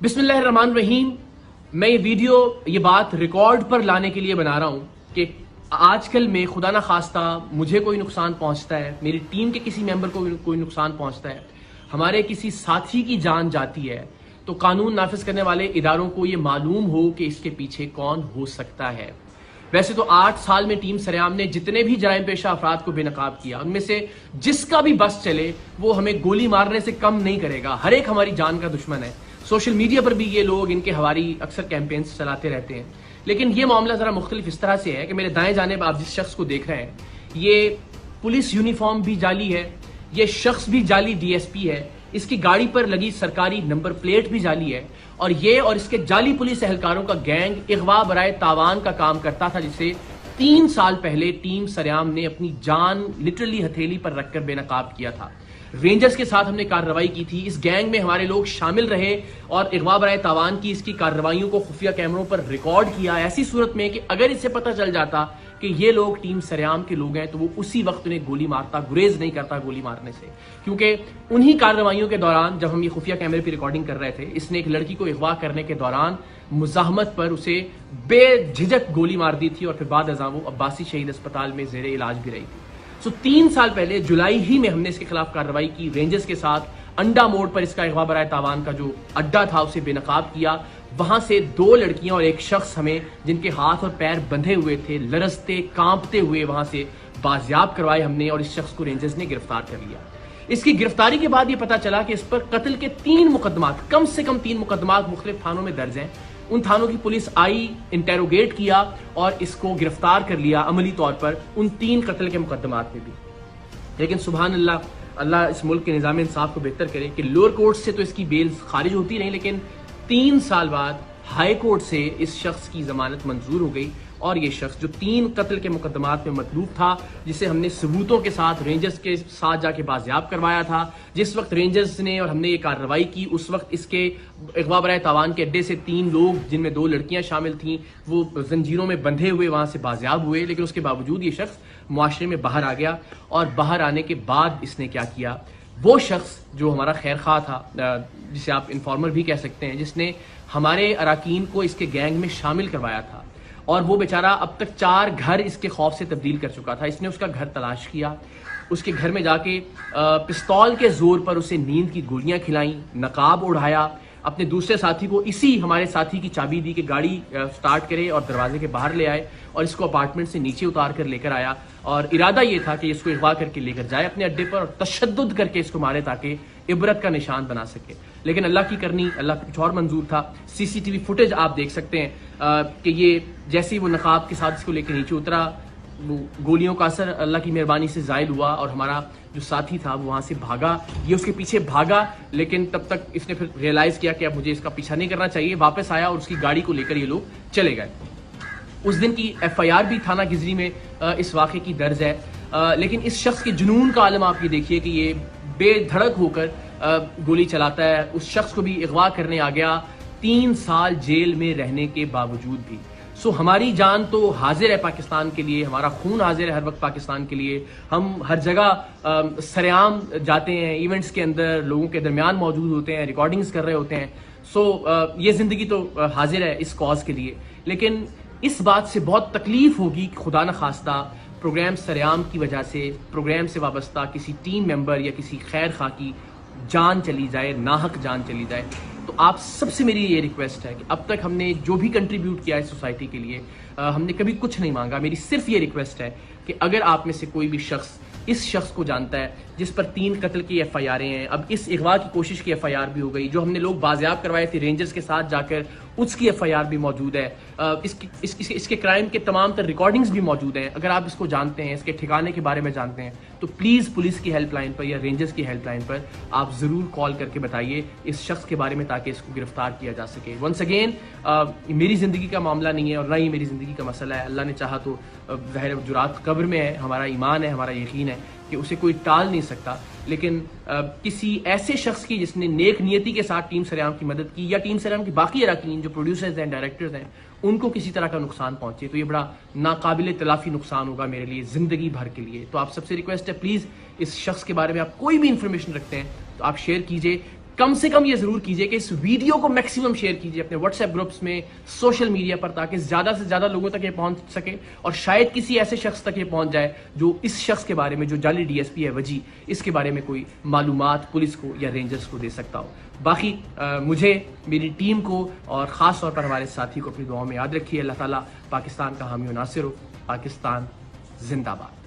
बिस्मिल्लाहिर्रहमानिर्रहीम। मैं ये बات रिकॉर्ड पर लाने के लिए बना रहा हूँ कि आजकल में खुदा ना खास्ता मुझे कोई नुकसान पहुंचता है, मेरी टीम के किसी मेंबर को कोई नुकसान पहुंचता है, हमारे किसी साथी की जान जाती है, तो कानून नाफिज करने वाले इदारों को ये मालूम हो कि इसके पीछे कौन हो सकता है। वैसे तो 8 साल में टीम सरेआम ने जितने भी जराइम पेशा अफराद को बेनकाब किया, उनमें से जिसका भी बस चले वो हमें गोली मारने से कम नहीं करेगा। हर एक हमारी जान का दुश्मन है। सोशल मीडिया पर भी ये लोग इनके हवारी अक्सर कैंपेन्स चलाते रहते हैं। लेकिन ये मामला जरा मुख्तलिफ इस तरह से है कि मेरे दाएं जानिब आप जिस शख्स को देख रहे हैं, ये पुलिस यूनिफॉर्म भी जाली है, ये शख्स भी जाली डीएसपी है, इसकी गाड़ी पर लगी सरकारी नंबर प्लेट भी जाली है, और ये और इसके जाली पुलिस एहलकारों का गैंग इगवा बराए तावान का काम करता था, जिसे 3 साल पहले टीम सरेआम ने अपनी जान लिटरली हथेली पर रखकर बेनकाब किया था। रेंजर्स के साथ हमने कार्रवाई की थी, इस गैंग में हमारे लोग शामिल रहे और इगवा बराए तावान की इसकी कार्रवाइयों को खुफिया कैमरों पर रिकॉर्ड किया। ऐसी सूरत में कि अगर इससे पता चल जाता कि ये लोग टीम सरेआम के लोग हैं तो वो उसी वक्त उन्हें गोली मारता, गुरेज नहीं करता गोली मारने से। क्योंकि उन्हीं कार्रवाइयों के दौरान जब हम ये खुफिया कैमरे पर रिकॉर्डिंग कर रहे थे, इसने एक लड़की को अगवा करने के दौरान मुजाहमत पर उसे बेझिझक गोली मार दी थी और फिर बाद अज़ां वो अब्बासी शहीद अस्पताल में ज़ेरे इलाज भी रही थी। 3 साल पहले जुलाई ही में हमने इसके खिलाफ कार्रवाई की। रेंजर्स के साथ अंडा मोड़ पर इसका इगवा बराए तावान का जो अड्डा था उसे बेनकाब किया। वहां से 2 लड़कियां और एक शख्स हमें, जिनके हाथ और पैर बंधे हुए थे, लरजते कांपते हुए वहां से बाजियाब करवाए हमने, और इस शख्स को रेंजर्स ने गिरफ्तार कर लिया। इसकी गिरफ्तारी के बाद ये पता चला कि इस पर कत्ल के 3 मुकदमात, कम से कम 3 मुकदमात मुख्तलिफ थानों में दर्ज हैं। उन थानों की पुलिस आई, इंटेरोगेट किया और इसको गिरफ्तार कर लिया अमली तौर पर उन 3 कत्ल के मुकदमात में भी। लेकिन सुभान अल्लाह, अल्लाह इस मुल्क के निज़ाम इंसाफ को बेहतर करे कि लोअर कोर्ट से तो इसकी बेल खारिज होती नहीं, लेकिन 3 साल बाद हाई कोर्ट से इस शख्स की जमानत मंजूर हो गई। और ये शख्स जो 3 कत्ल के मुकदमात में मतलूब था, जिसे हमने सबूतों के साथ रेंजर्स के साथ जाके बाजियाब करवाया था, जिस वक्त रेंजर्स ने और हमने ये कार्रवाई की उस वक्त इसके इगवा बराए तावान के अड्डे से 3 लोग, जिनमें 2 लड़कियां शामिल थीं, वो जंजीरों में बंधे हुए वहां से बाजियाब हुए। लेकिन उसके बावजूद ये शख्स मुआशरे में बाहर आ गया, और बाहर आने के बाद इसने क्या किया, वो शख्स जो हमारा खैर खा था, जिसे आप इन्फॉर्मर भी कह सकते हैं, जिसने हमारे अराकीन को इसके गैंग में शामिल करवाया था, और वो बेचारा अब तक 4 घर इसके खौफ से तब्दील कर चुका था। इसने उसका घर तलाश किया, उसके घर में जाके पिस्तौल के जोर पर उसे नींद की गोलियां खिलाई, नकाब उड़ाया, अपने दूसरे साथी को इसी हमारे साथी की चाबी दी कि गाड़ी स्टार्ट करे और दरवाजे के बाहर ले आए, और इसको अपार्टमेंट से नीचे उतार कर लेकर आया। और इरादा ये था कि इसको अगवा करके लेकर जाए अपने अड्डे पर और तशद्दुद करके इसको मारे ताकि इबरत का निशान बना सके। लेकिन अल्लाह की करनी, अल्लाह का कुछ और मंजूर था। सीसीटीवी फुटेज आप देख सकते हैं कि ये जैसे ही वो नकाब के साथ इसको लेकर नीचे उतरा, वो गोलियों का असर अल्लाह की मेहरबानी से ज़ायल हुआ, और हमारा जो साथी था वो वहाँ से भागा। ये उसके पीछे भागा, लेकिन तब तक इसने फिर रियलाइज़ किया कि अब मुझे इसका पीछा नहीं करना चाहिए। वापस आया और उसकी गाड़ी को लेकर ये लोग चले गए। उस दिन की FIR भी थाना गिजरी में इस वाक़े की दर्ज है। लेकिन इस शख्स के जुनून का आलम आप ये देखिए कि ये बेधड़क होकर गोली चलाता है। उस शख्स को भी अगवा करने आ गया 3 साल जेल में रहने के बावजूद भी। हमारी जान तो हाजिर है पाकिस्तान के लिए, हमारा खून हाजिर है हर वक्त पाकिस्तान के लिए। हम हर जगह सरेआम जाते हैं, इवेंट्स के अंदर लोगों के दरमियान मौजूद होते हैं, रिकॉर्डिंग्स कर रहे होते हैं। ये जिंदगी तो हाजिर है इस कॉज के लिए। लेकिन इस बात से बहुत तकलीफ होगी कि खुदा न खास्ता प्रोग्राम सरेआम की वजह से प्रोग्राम से वाबस्ता किसी टीम मेंबर या किसी खैर खा की जान चली जाए, नाहक जान चली जाए। तो आप सबसे मेरी ये रिक्वेस्ट है कि अब तक हमने जो भी कंट्रीब्यूट किया है सोसाइटी के लिए, हमने कभी कुछ नहीं मांगा। मेरी सिर्फ ये रिक्वेस्ट है कि अगर आप में से कोई भी शख्स इस शख्स को जानता है जिस पर 3 कत्ल की FIR हैं, अब इस अगवा की कोशिश की FIR भी हो गई, जो हमने लोग बाजियाब करवाए थे रेंजर्स के साथ जाकर, उसकी FIR भी मौजूद है, इसके क्राइम के तमाम तर रिकॉर्डिंग्स भी मौजूद हैं। अगर आप इसको जानते हैं, इसके ठिकाने के बारे में जानते हैं, तो प्लीज़ पुलिस की हेल्पलाइन पर या रेंजर्स की हेल्पलाइन पर आप ज़रूर कॉल करके बताइए इस शख्स के बारे में, ताकि इसको गिरफ्तार किया जा सके। वंस अगेन, मेरी ज़िंदगी का मामला नहीं है और ना ही मेरी ज़िंदगी का मसला है। अल्लाह ने चाहा तो ज़ाहिर जुरात कब्र में है, हमारा ईमान है, हमारा यकीन है कि उसे कोई टाल नहीं सकता। लेकिन किसी ऐसे शख्स की जिसने नेक नियति के साथ टीम सरेआम की मदद की, या टीम सरेआम की बाकी अराकीन जो प्रोड्यूसर्स हैं, डायरेक्टर्स हैं, उनको किसी तरह का नुकसान पहुंचे, तो ये बड़ा नाकाबिल तलाफी नुकसान होगा मेरे लिए ज़िंदगी भर के लिए। तो आप सबसे रिक्वेस्ट है, प्लीज़ इस शख्स के बारे में आप कोई भी इंफॉर्मेशन रखते हैं तो आप शेयर कीजिए। کم سے کم یہ ضرور کیجئے کہ اس ویڈیو کو میکسیمم شیئر کیجئے اپنے واٹس ایپ گروپس میں، سوشل میڈیا پر، تاکہ زیادہ سے زیادہ لوگوں تک یہ پہنچ سکے اور شاید کسی ایسے شخص تک یہ پہنچ جائے جو اس شخص کے بارے میں، جو جعلی ڈی ایس پی ہے وجی، اس کے بارے میں کوئی معلومات پولیس کو یا رینجرز کو دے سکتا ہو۔ باقی مجھے، میری ٹیم کو اور خاص طور پر ہمارے ساتھی کو اپنی دعاؤں میں یاد رکھیے۔ اللہ تعالیٰ پاکستان کا حامی و ناصر ہو۔ پاکستان زندہ باد۔